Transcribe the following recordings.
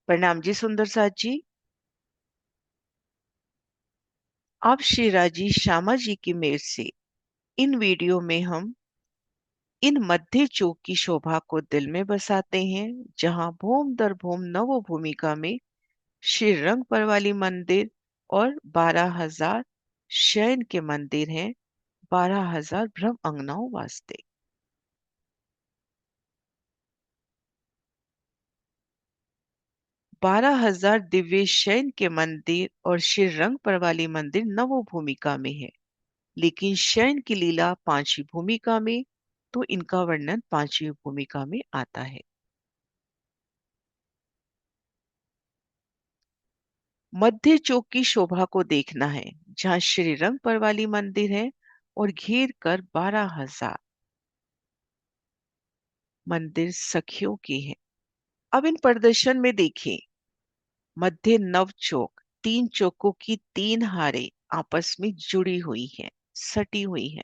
प्रणाम जी सुंदर साथ जी। आप श्री राजी श्यामा जी की मेर से इन वीडियो में हम इन मध्य चौक की शोभा को दिल में बसाते हैं, जहां भूम दर भूम नव भूमिका में श्री रंग परवाली मंदिर और 12,000 शयन के मंदिर हैं। 12,000 ब्रह्म अंगनाओं वास्ते 12,000 दिव्य शयन के मंदिर और श्री रंग परवाली मंदिर नव भूमिका में है, लेकिन शयन की लीला पांचवी भूमिका में, तो इनका वर्णन पांचवी भूमिका में आता है। मध्य चौक की शोभा को देखना है, जहाँ श्री रंग परवाली मंदिर है और घेर कर 12,000 मंदिर सखियों की है। अब इन प्रदर्शन में देखें, मध्य नव चौक, तीन चौकों की तीन हारें आपस में जुड़ी हुई हैं, सटी हुई हैं।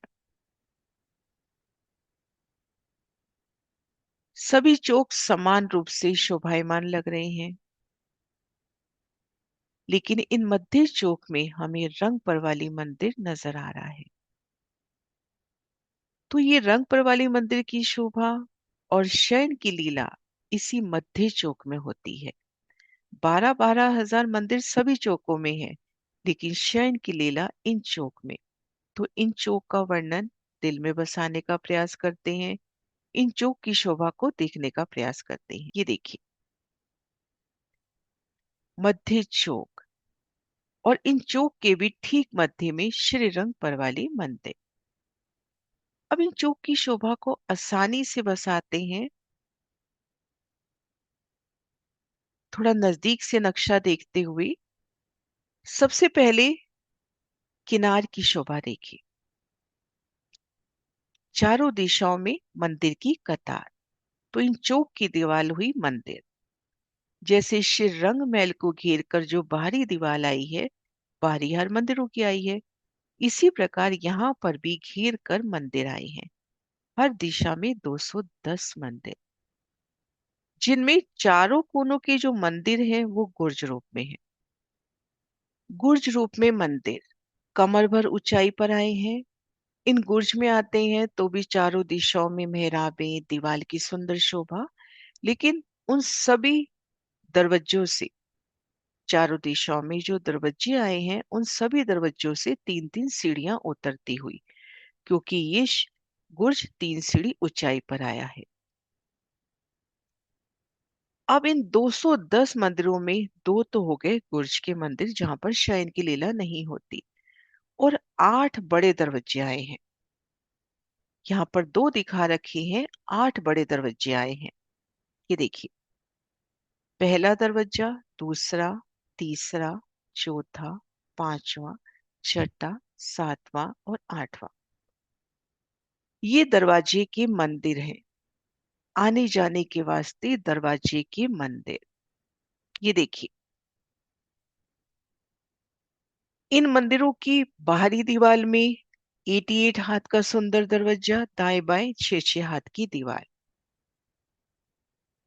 सभी चौक समान रूप से शोभायमान लग रहे हैं, लेकिन इन मध्य चौक में हमें रंग परवाली मंदिर नजर आ रहा है। तो ये रंग परवाली मंदिर की शोभा और शयन की लीला इसी मध्य चौक में होती है। 12,000 मंदिर सभी चौकों में है, लेकिन शयन की लीला इन चौक में। तो इन चौक का वर्णन दिल में बसाने का प्रयास करते हैं, इन चौक की शोभा को देखने का प्रयास करते हैं। ये देखिए, मध्य चौक और इन चौक के भी ठीक मध्य में श्री रंग परवाली मंदिर। अब इन चौक की शोभा को आसानी से बसाते हैं। थोड़ा नजदीक से नक्शा देखते हुए सबसे पहले किनार की शोभा देखिए। चारों दिशाओं में मंदिर की कतार, तो इन चौक की दीवार हुई मंदिर। जैसे श्री रंग महल को घेर कर जो बाहरी दीवार आई है, बाहरी हर मंदिरों की आई है, इसी प्रकार यहाँ पर भी घेर कर मंदिर आए हैं। हर दिशा में 210 मंदिर, जिनमें चारों कोनों के जो मंदिर हैं वो गुर्ज रूप में है। गुर्ज रूप में मंदिर कमर भर ऊंचाई पर आए हैं। इन गुर्ज में आते हैं तो भी चारों दिशाओं में मेहराबें, दीवार की सुंदर शोभा, लेकिन उन सभी दरवाजों से, चारों दिशाओं में जो दरवाजे आए हैं उन सभी दरवाजों से तीन तीन सीढ़ियां उतरती हुई, क्योंकि ये गुर्ज 3 सीढ़ी ऊंचाई पर आया है। अब इन 210 मंदिरों में दो तो हो गए गुर्ज के मंदिर जहां पर शयन की लीला नहीं होती, और 8 बड़े दरवाजे आए हैं। यहाँ पर दो दिखा रखे हैं, 8 बड़े दरवाजे आए हैं। ये देखिए, पहला दरवाजा, दूसरा, तीसरा, चौथा, पांचवा, छठा, सातवां और आठवां। ये दरवाजे के मंदिर हैं, आने जाने के वास्ते दरवाजे के मंदिर। ये देखिए, इन मंदिरों की बाहरी दीवार में 88 हाथ का सुंदर दरवाजा, दाएं बाएं 6-6 हाथ की दीवार।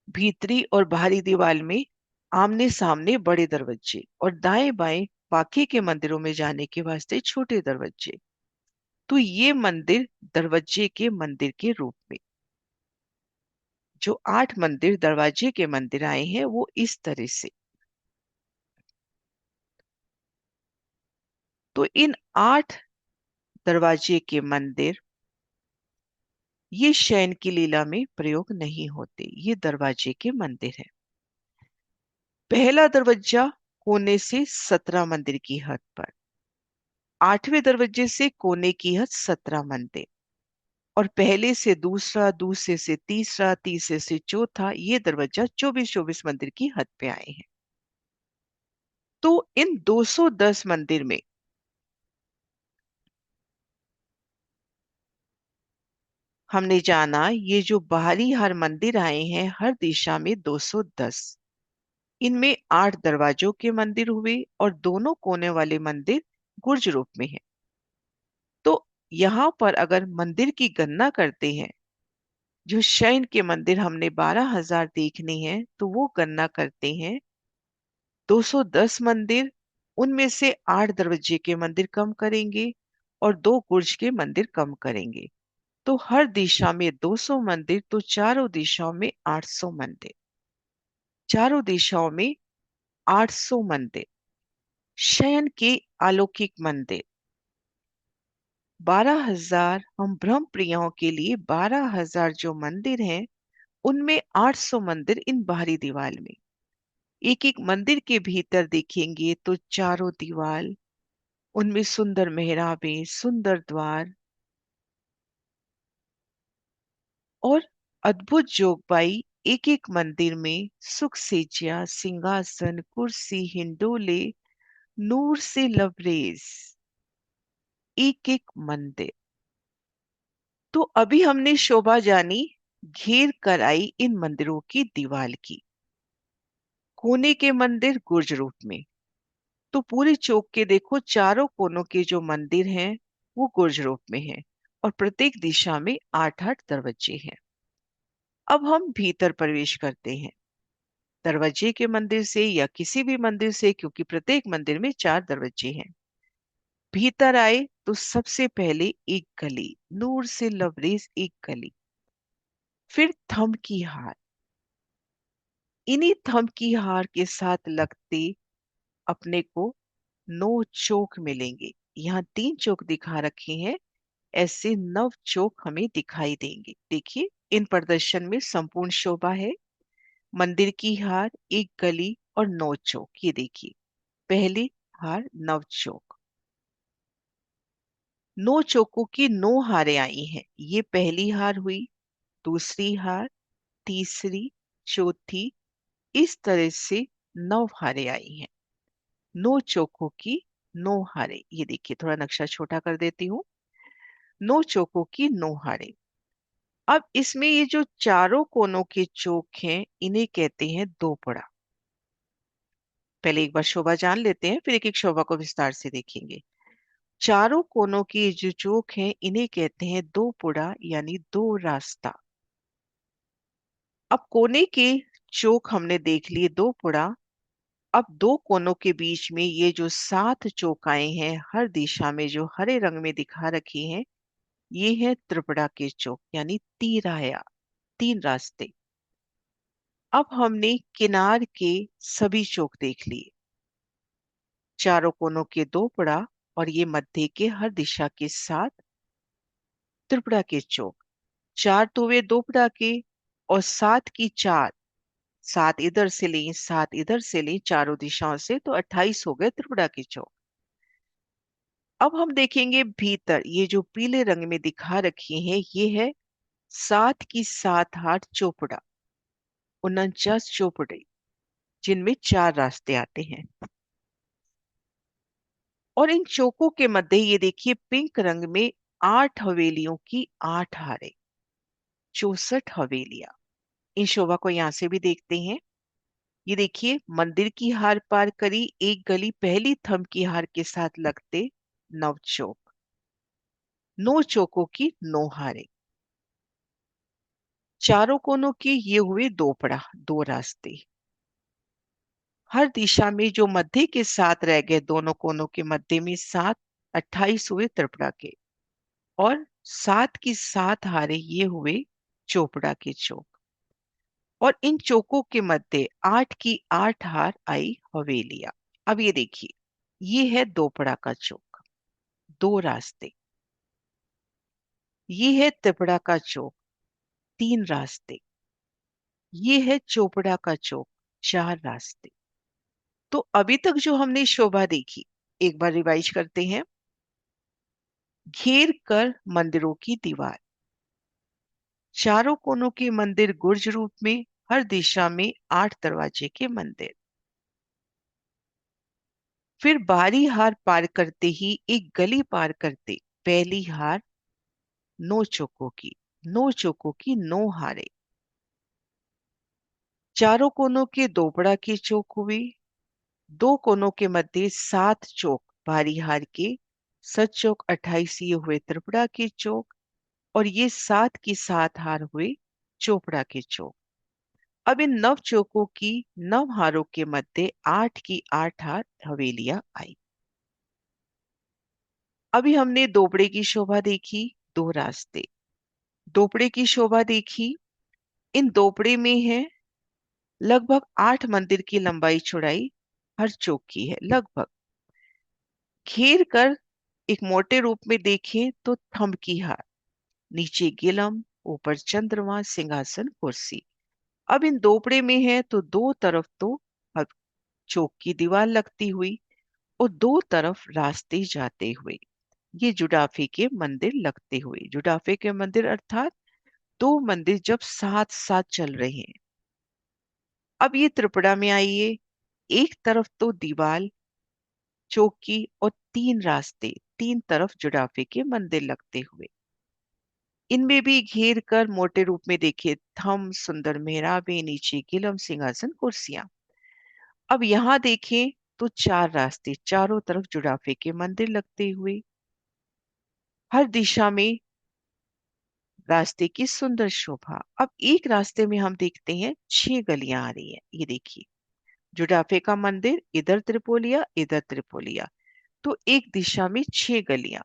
भीतरी और बाहरी दीवार में आमने सामने बड़े दरवाजे और दाएं बाएं बाकी के मंदिरों में जाने के वास्ते छोटे दरवाजे। तो ये मंदिर दरवाजे के मंदिर के रूप में, जो 8 मंदिर दरवाजे के मंदिर आए हैं वो इस तरह से। तो इन 8 दरवाजे के मंदिर ये शयन की लीला में प्रयोग नहीं होते, ये दरवाजे के मंदिर है। पहला दरवाजा कोने से 17 मंदिर की हद पर, 8वें दरवाजे से कोने की हद 17 मंदिर, और पहले से दूसरा, दूसरे से तीसरा, तीसरे से चौथा, ये दरवाजा 24-24 मंदिर की हद पे आए हैं। तो इन 210 मंदिर में हमने जाना, ये जो बाहरी हर मंदिर आए हैं हर दिशा में 210, इनमें 8 दरवाजों के मंदिर हुए और दोनों कोने वाले मंदिर गुर्ज रूप में है। तो यहाँ पर अगर मंदिर की गणना करते हैं, जो शयन के मंदिर हमने 12,000 देखने हैं, तो वो गणना करते हैं 210 मंदिर, उनमें से 8 दरवाजे के मंदिर कम करेंगे और 2 बुर्ज के मंदिर कम करेंगे। तो हर दिशा में 200 मंदिर, तो चारों दिशाओं में 800 मंदिर। चारों दिशाओं में 800 मंदिर। शयन के अलौकिक मंदिर 12,000। हम ब्रह्म प्रियाओं के लिए 12,000 जो मंदिर हैं, उनमें 800 मंदिर इन बाहरी दीवार में। एक एक मंदिर के भीतर देखेंगे तो चारों दीवार, उनमें सुंदर मेहराबें, सुंदर द्वार और अद्भुत जोगबाई। एक एक मंदिर में सुख सेजिया, सिंहासन, कुर्सी, हिंडोले, नूर से लबरेज। एक एक मंदिर। तो अभी हमने शोभा जानी घेर कर आई इन मंदिरों की दीवार की। कोने के मंदिर गुर्ज रूप में। तो पूरे चौक के देखो, चारों कोनों के जो मंदिर हैं वो गुर्ज रूप में हैं और प्रत्येक दिशा में 8-8 दरवाजे हैं। अब हम भीतर प्रवेश करते हैं दरवाजे के मंदिर से या किसी भी मंदिर से, क्योंकि प्रत्येक मंदिर में 4 दरवाजे हैं। भीतर आए तो सबसे पहले एक गली, नूर से लबरेज एक गली। फिर थम की हार। इन्हीं थम की हार के साथ लगते अपने को 9 चौक मिलेंगे। यहाँ 3 चौक दिखा रखे हैं, ऐसे 9 चौक हमें दिखाई देंगे। देखिए, इन प्रदर्शन में संपूर्ण शोभा है। मंदिर की हार, एक गली और 9 चौक। ये देखिए, पहली हार 9 चौक। 9 चौकों की 9 हारें आई हैं। ये पहली हार हुई, दूसरी हार, तीसरी, चौथी, इस तरह से 9 हारें आई हैं। 9 चौकों की 9 हारें। ये देखिए, थोड़ा नक्शा छोटा कर देती हूँ। 9 चौकों की 9 हारें। अब इसमें ये जो चारों कोनों के चौक हैं, इन्हें कहते हैं दोपड़ा। पहले एक बार शोभा जान लेते हैं, फिर एक एक शोभा को विस्तार से देखेंगे। चारों कोनों की जो चौक हैं, इन्हें कहते हैं दोपुड़ा, यानी दो रास्ता। अब कोने के चौक हमने देख लिए, दोपुड़ा। अब दो कोनों के बीच में ये जो 7 चौकाएं हैं, हर दिशा में जो हरे रंग में दिखा रखी हैं, ये है त्रिपुरा के चौक, यानी तीराया, 3 रास्ते। अब हमने किनार के सभी चौक देख लिए, चारों कोनों के दो पड़ा और ये मध्य के हर दिशा के 7 त्रिपुरा के चौक। 4 तो वे दो पड़ा के और 7 की 4, 7 इधर से लें 7 इधर से लें, चारों दिशाओं से, तो 28 हो गए त्रिपुरा के चौक। अब हम देखेंगे भीतर, ये जो पीले रंग में दिखा रखी है, ये है 7 की 7 हाट चौपड़ा, 49 चौपड़े, जिनमें 4 रास्ते आते हैं। और इन चौकों के मध्य ये देखिए, पिंक रंग में 8 हवेलियों की 8 हारें, 64 हवेलियां। इन शोभा को यहां से भी देखते हैं। ये देखिए, मंदिर की हार पार करी, एक गली पहली थंब की हार के साथ लगते 9 चौक। 9 चौकों की 9 हारें। चारों कोनों के ये हुए दो पड़ा, 2 रास्ते। हर दिशा में जो मध्य के 7 रह गए, दोनों कोनों के मध्य में 7, 28 हुए त्रिपुरा के। और 7 की 7 हारे ये हुए चोपड़ा के चौक। और इन चौकों के मध्य 8 की 8 हार आई हवेलियां। अब ये देखिए, ये है दोपड़ा का चौक, 2 रास्ते। ये है त्रिपुरा का चौक, 3 रास्ते। ये है चोपड़ा का चौक, 4 रास्ते। तो अभी तक जो हमने शोभा देखी, एक बार रिवाइज करते हैं। घेर कर मंदिरों की दीवार, चारों कोनों के मंदिर गुर्ज रूप में, हर दिशा में 8 दरवाजे के मंदिर। फिर बारी हार पार करते ही एक गली पार करते, पहली हार 9 चौकों की, 9 चौकों की 9 हारें। चारों कोनों के दोपड़ा के चौक हुए, 2 कोनों के मध्य 7 चौक बारी हार के, 7 चौक 28 ये हुए त्रिपुरा के चौक। और ये 7 की 7 हार हुए चोपड़ा के चौक। अब इन नव चौकों की नव हारों के मध्य 8 की 8 हार हवेलियां आई। अभी हमने दोपड़े की शोभा देखी, दो रास्ते। दोपड़े की शोभा देखी, इन दोपड़े में है लगभग 8 मंदिर की लंबाई चौड़ाई हर चौक की है लगभग। घेर कर एक मोटे रूप में देखें तो थंब की हार, नीचे गिलम, ऊपर चंद्रमा, सिंहासन, कुर्सी। अब इन दोपड़े में है तो दो तरफ तो अब चौक की दीवार लगती हुई और दो तरफ रास्ते जाते हुए, ये जुडाफे के मंदिर लगते हुए। जुडाफे के मंदिर अर्थात दो मंदिर जब साथ साथ चल रहे हैं। अब ये त्रिपुरा में आइए, एक तरफ तो दीवार चौकी और तीन रास्ते, तीन तरफ जुडाफे के मंदिर लगते हुए। इनमें भी घेर कर मोटे रूप में देखिए थम, सुंदर मेहराबे, नीचे गिलम, सिंहासन, कुर्सियां। अब यहाँ देखें तो चार रास्ते, चारों तरफ जुडाफे के मंदिर लगते हुए, हर दिशा में रास्ते की सुंदर शोभा। अब एक रास्ते में हम देखते हैं 6 गलियां आ रही है, ये देखिए जुडाफे का मंदिर, इधर त्रिपोलिया, इधर त्रिपोलिया, तो एक दिशा में 6 गलियां।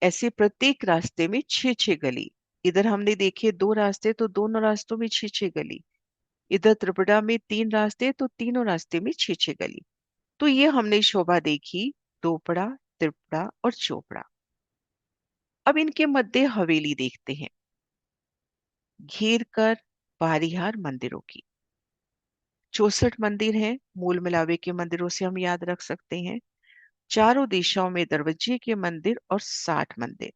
ऐसे प्रत्येक रास्ते में 6 6 गली। इधर हमने देखे दो रास्ते तो दोनों रास्तों में 6 6 गली। इधर त्रिपुरा में तीन रास्ते तो तीनों रास्ते में 6 6 गली। तो ये हमने शोभा देखी दोपड़ा, त्रिपुरा और चोपड़ा। अब इनके मध्य हवेली देखते हैं, घेर कर बारीहार मंदिरों की। 64 मंदिर हैं, मूल मिलावे के मंदिरों से हम याद रख सकते हैं। चारों दिशाओं में दरवाजे के मंदिर और 60 मंदिर,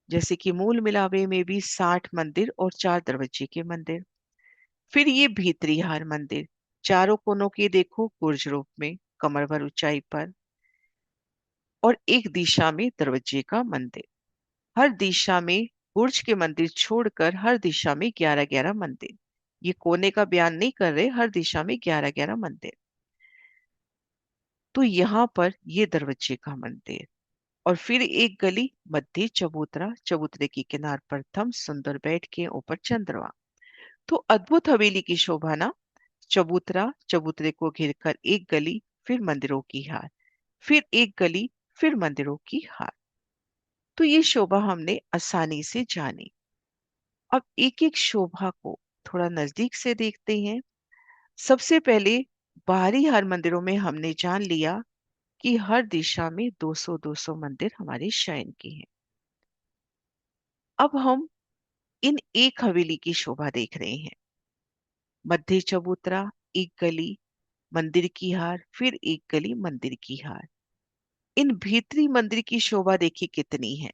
जैसे कि मूल मिलावे में भी 60 मंदिर और चार दरवाजे के मंदिर। फिर ये भीतरी हार मंदिर, चारों कोनों के देखो गुर्ज रूप में, कमर भर ऊंचाई पर, और एक दिशा में दरवाजे का मंदिर। हर दिशा में बुर्ज के मंदिर छोड़कर हर दिशा में 11 11 मंदिर। ये कोने का बयान नहीं कर रहे, हर दिशा में 11 11 मंदिर। तो यहाँ पर ये दरवाजे का मंदिर, और फिर एक गली मध्य चबूतरा, चबूतरे की किनार पर थम, सुंदर बैठ के ऊपर चंद्रमा। तो अद्भुत हवेली की शोभा ना। चबूतरा, चबूतरे को घेर कर एक गली, फिर मंदिरों की हार, फिर एक गली, फिर मंदिरों की हार। तो ये शोभा हमने आसानी से जानी। अब एक एक शोभा को थोड़ा नजदीक से देखते हैं। सबसे पहले बाहरी हर मंदिरों में हमने जान लिया कि हर दिशा में 200 200 मंदिर हमारे शयन के हैं। अब हम इन एक हवेली की शोभा देख रहे हैं। मध्य चबूतरा, एक गली, मंदिर की हार, फिर एक गली, मंदिर की हार। इन भीतरी मंदिर की शोभा देखिए कितनी है।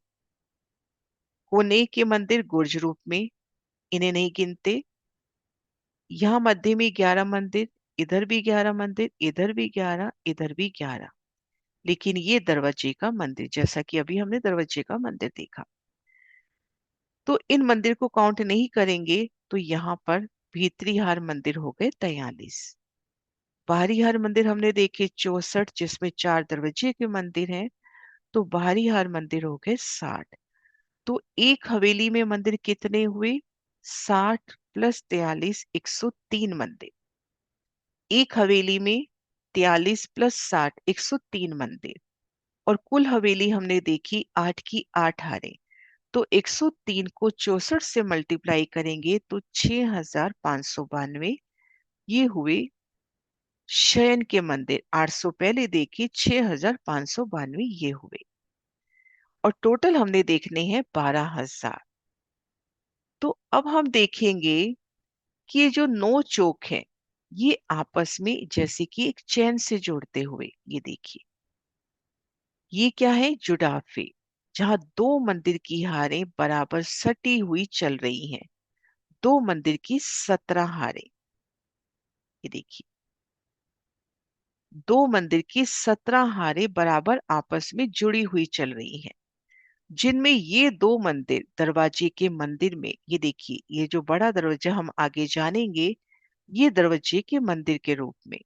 कोने के मंदिर गुर्ज रूप में, इन्हें नहीं गिनते। यहाँ मध्य में 11 मंदिर, इधर भी 11 मंदिर, इधर भी 11, इधर भी 11। लेकिन ये दरवाजे का मंदिर, जैसा कि अभी हमने दरवाजे का मंदिर देखा, तो इन मंदिर को काउंट नहीं करेंगे। तो यहाँ पर भीतरी हार मंदिर हो गए 43। बाहरी हार मंदिर हमने देखे 64, जिसमें चार दरवाजे के मंदिर हैं। तो बाहरी हार मंदिर हो गए 60। तो एक हवेली में मंदिर कितने हुए? 60 प्लस 43, 103 मंदिर। एक हवेली में 43 प्लस 60, 103 मंदिर। और कुल हवेली हमने देखी 8 की 8 हारें। तो 103 को 64 से मल्टीप्लाई करेंगे तो 6592 ये हुए शयन के मंदिर। 800 पहले देखी, 6592 ये हुए। और टोटल हमने देखने हैं 12,000। तो अब हम देखेंगे कि ये जो 9 चौक है, ये आपस में जैसे कि एक चैन से जोड़ते हुए, ये देखिए ये क्या है? जुडाफे, जहां दो मंदिर की हारें बराबर सटी हुई चल रही हैं। दो मंदिर की 17 हारें, ये देखिए दो मंदिर की 17 हारें बराबर आपस में जुड़ी हुई चल रही हैं, जिनमें ये दो मंदिर दरवाजे के मंदिर में, ये देखिए ये जो बड़ा दरवाजा हम आगे जानेंगे, ये दरवाजे के मंदिर के रूप में।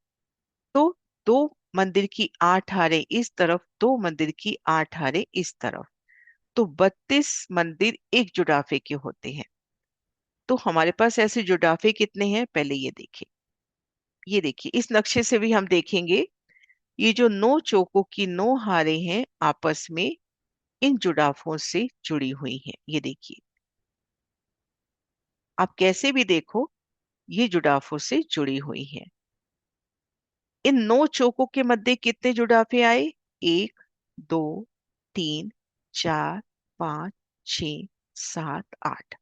तो दो मंदिर की 8 हारें इस तरफ, दो मंदिर की 8 हारें इस तरफ, तो 32 मंदिर एक जुड़ाफे के होते हैं। तो हमारे पास ऐसे जुड़ाफे कितने हैं, पहले ये देखें। ये देखिए, इस नक्शे से भी हम देखेंगे, ये जो 9 चौकों की 9 हारें हैं आपस में इन जुड़ाफों से जुड़ी हुई हैं। ये देखिए, आप कैसे भी देखो, ये जुड़ाफों से जुड़ी हुई हैं। इन 9 चौकों के मध्य कितने जुड़ाफे आए? 1, 2, 3, 4, 5, 6, 7, 8।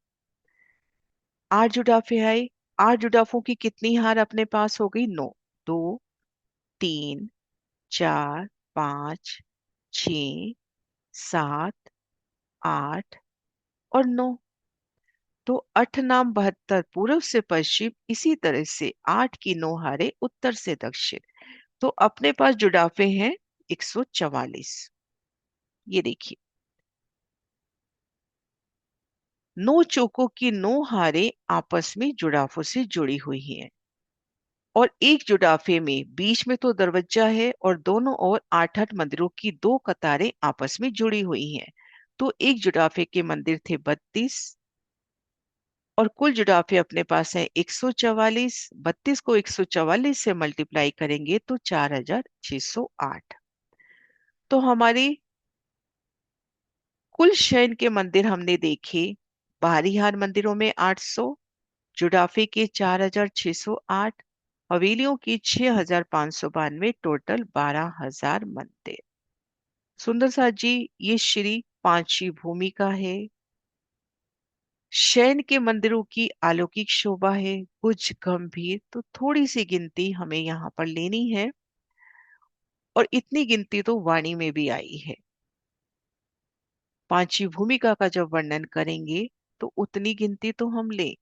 8 जुड़ाफे आए। 8 जुड़ाफों की कितनी हार अपने पास हो गई? 9। 2, 3, 4, 5, 6, 7, 8 और 9। तो 8 नाम 72 पूर्व से पश्चिम, इसी तरह से 8 की 9 हारें उत्तर से दक्षिण। तो अपने पास जुड़ाफे हैं 144। ये देखिए, 9 चौकों की 9 हारें आपस में जुड़ाफों से जुड़ी हुई हैं और एक जुड़ाफे में बीच में तो दरवाजा है और दोनों ओर 8-8 मंदिरों की 2 कतारें आपस में जुड़ी हुई हैं। तो एक जुड़ाफे के मंदिर थे 32 और कुल जुड़ाफे अपने पास है 144। 32 को 144 से मल्टीप्लाई करेंगे तो 4608। तो हमारी कुल शयन के मंदिर हमने देखे। बाहरी हार मंदिरों में 800, जुड़ाफे के 4608, हवेलियों की 6592, टोटल 12000 मंदिर। सुंदर साथ जी, ये श्री पांचवी भूमि का है। शयन के मंदिरों की अलौकिक शोभा है, कुछ गंभीर, तो थोड़ी सी गिनती हमें यहाँ पर लेनी है और इतनी गिनती तो वाणी में भी आई है। पांचवी भूमिका का जब वर्णन करेंगे तो उतनी गिनती तो हम ले,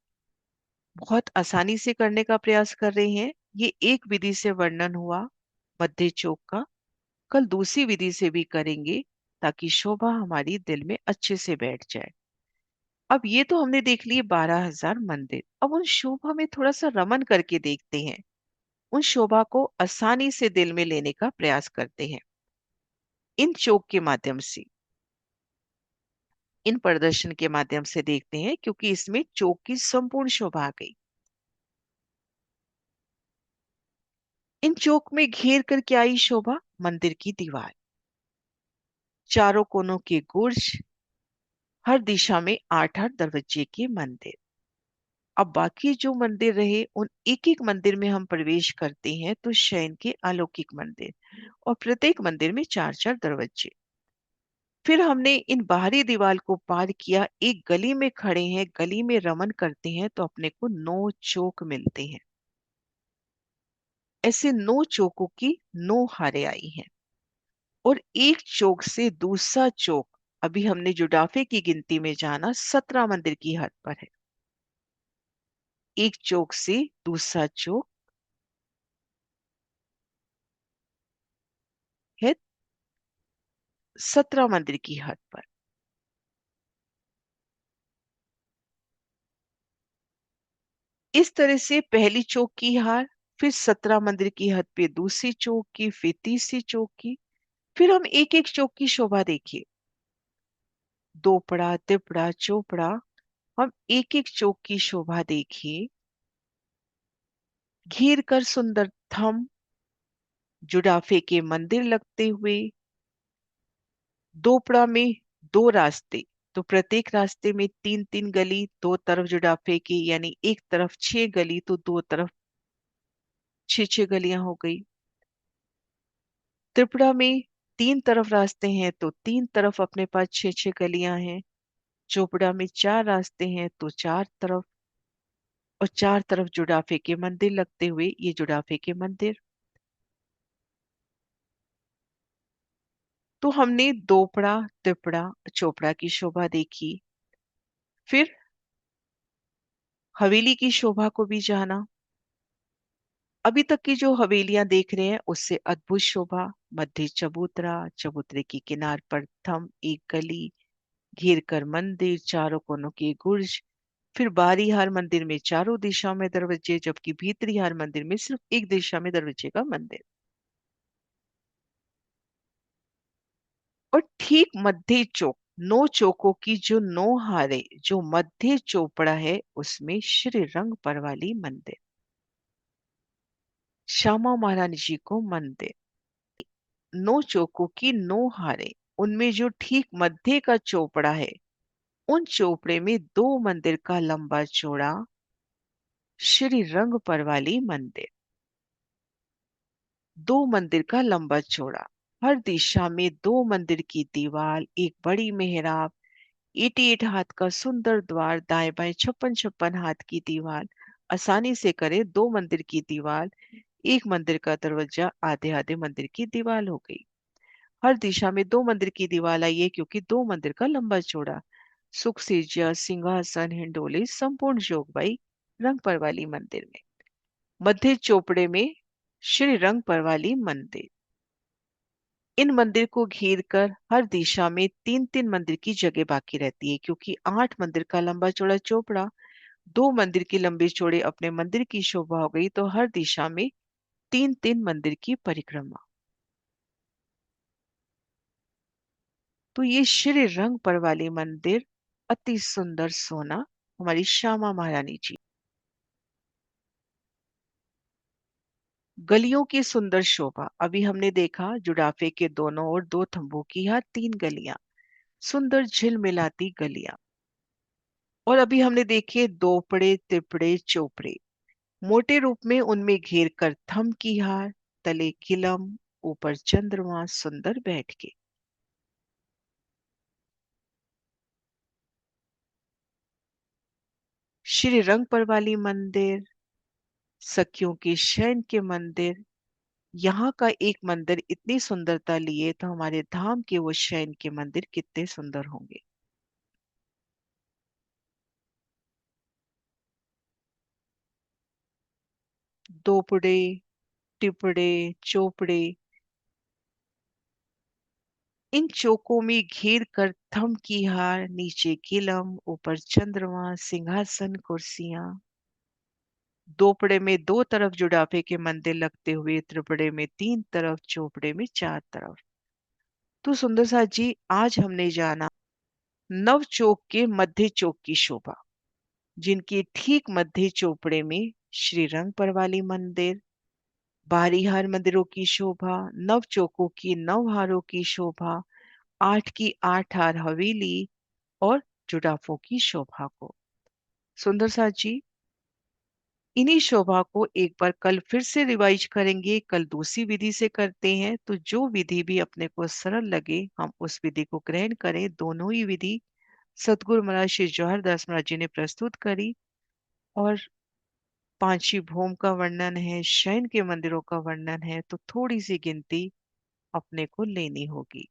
बहुत आसानी से करने का प्रयास कर रहे हैं। ये एक विधि से वर्णन हुआ मध्य चौक का, कल दूसरी विधि से भी करेंगे ताकि शोभा हमारी दिल में अच्छे से बैठ जाए। अब ये तो हमने देख लिए 12000 मंदिर। अब उन शोभा में थोड़ा सा रमन करके देखते हैं, उन शोभा को आसानी से दिल में लेने का प्रयास करते हैं इन चौक के माध्यम से, इन प्रदर्शन के माध्यम से देखते हैं, क्योंकि इसमें चौक की संपूर्ण शोभा आ गई। इन चौक में घेर कर क्या आई शोभा? मंदिर की दीवार, चारों कोनों के गुर्ज, हर दिशा में 8-8 दरवाजे के मंदिर। अब बाकी जो मंदिर रहे उन एक एक मंदिर में हम प्रवेश करते हैं तो शयन के अलौकिक मंदिर, और प्रत्येक मंदिर में 4-4 दरवाजे। फिर हमने इन बाहरी दीवार को पार किया, एक गली में खड़े हैं, गली में रमन करते हैं तो अपने को 9 चौक मिलते हैं। ऐसे 9 चौकों की 9 हारें आई हैं और एक चौक से दूसरा चौक, अभी हमने जुड़ाफे की गिनती में जाना, 17 मंदिर की हद पर है। एक चौक से दूसरा चौक है 17 मंदिर की हद पर। इस तरह से पहली चौक की हार, फिर 17 मंदिर की हद पे दूसरी चौक की, फिर तीसरी चौक की। फिर हम एक एक चौक की शोभा देखिए, दोपड़ा, तिपड़ा, चौपड़ा, हम एक एक चौक की शोभा देखिए। घेर कर सुंदर थम, जुड़ाफे के मंदिर लगते हुए, दोपड़ा में 2 रास्ते, तो प्रत्येक रास्ते में 3-3 गली, दो तरफ जुड़ाफे की, यानी एक तरफ 6 गली तो दो तरफ 6-6 गलियां हो गई। त्रिपुरा में 3 तरफ रास्ते हैं तो 3 तरफ अपने पास 6-6 गलियां हैं। चोपड़ा में 4 रास्ते हैं तो 4 तरफ, और 4 तरफ जुड़ाफे के मंदिर लगते हुए ये जुड़ाफे के मंदिर। तो हमने दोपड़ा, त्रिपुरा, चोपड़ा की शोभा देखी, फिर हवेली की शोभा को भी जाना। अभी तक की जो हवेलियां देख रहे हैं उससे अद्भुत शोभा, मध्य चबूतरा, चबूतरे की किनार पर थम एक गली, घेर कर मंदिर, चारों कोनों के गुर्ज, फिर बाहरी हार मंदिर में चारों दिशाओं में दरवाजे, जबकि भीतरी हार मंदिर में सिर्फ एक दिशा में दरवाजे का मंदिर। और ठीक मध्य चौक, नौ चौकों की जो नौ हारे जो मध्य चोपड़ा है उसमें श्री रंग परवाली मंदिर। श्यामा महारानी जी को मंदिर। नौ चौकों की नौ हारे, उनमें जो ठीक मध्य का चोपड़ा है, उन चोपड़े में दो मंदिर का लंबा चौड़ा श्री रंग परवाली मंदिर। दो मंदिर का लंबा चौड़ा, हर दिशा में दो मंदिर की दीवार, एक बड़ी मेहराब, 88 हाथ का सुंदर द्वार, दाएं बाएं 56 हाथ की दीवार। आसानी से करे दो मंदिर की दीवार, एक मंदिर का दरवाजा, आधे आधे मंदिर की दीवार हो गई। हर दिशा में दो मंदिर की दीवार आई है क्योंकि दो मंदिर का लंबा चौड़ा। सुख सीजिया सिंहासन हिंडोले संपूर्ण जोगबाई रंग परवाली मंदिर में। मध्य चोपड़े में श्री रंग परवाली मंदिर। इन मंदिर को घेर कर हर दिशा में तीन तीन मंदिर की जगह बाकी रहती है क्योंकि 8 मंदिर का लंबा चौड़ा चोपड़ा, दो मंदिर की लंबी चौड़े अपने मंदिर की शोभा हो गई, तो हर दिशा में तीन तीन मंदिर की परिक्रमा। तो ये श्री रंग परवाली मंदिर अति सुंदर सोना हमारी श्यामा महारानी जी। गलियों की सुंदर शोभा, अभी हमने देखा जुड़ाफे के दोनों ओर दो थंबों की यहाँ तीन गलियां, सुंदर झिलमिलाती गलियां। और अभी हमने देखे दोपड़े तिपड़े चोपड़े, मोटे रूप में उनमें घेर कर थम की हार, तले किलम, ऊपर चंद्रमा सुंदर बैठ के। श्री रंगपर वाली मंदिर, सखियों के शयन के मंदिर। यहाँ का एक मंदिर इतनी सुंदरता लिए तो हमारे धाम के वो शयन के मंदिर कितने सुंदर होंगे। दोपड़े टिपड़े चोपड़े, इन चौकों में घेर कर थम की हार, नीचे किलम, ऊपर चंद्रमा, सिंहासन, कुर्सियां। दोपड़े में दो तरफ जुड़ाफे के मंदिर लगते हुए, त्रिपड़े में तीन तरफ, चौपड़े में चार तरफ। तो सुंदर साथ जी, आज हमने जाना नव चौक के मध्य चौक की शोभा, जिनके ठीक मध्य चौपड़े में श्री रंग परवाली मंदिर, बाहरी हार मंदिरों की शोभा, नव चौकों की नव हारों की शोभा, आठ की आठ हार हवेली और जुड़ाफों की शोभा को। सुंदर साथ जी, इन्हीं शोभा को एक बार कल फिर से रिवाइज करेंगे। कल दूसरी विधि से करते हैं, तो जो विधि भी अपने को सरल लगे हम उस विधि को ग्रहण करें। दोनों ही विधि सतगुरु महाराज श्री जवाहर दास महाराज जी ने प्रस्तुत करी, और पांचवी भूम का वर्णन है, शयन के मंदिरों का वर्णन है, तो थोड़ी सी गिनती अपने को लेनी होगी।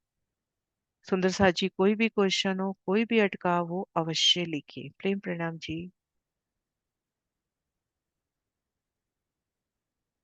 सुंदर साथ जी, कोई भी क्वेश्चन हो, कोई भी अटकाव हो, अवश्य लिखिए। प्रेम प्रणाम जी।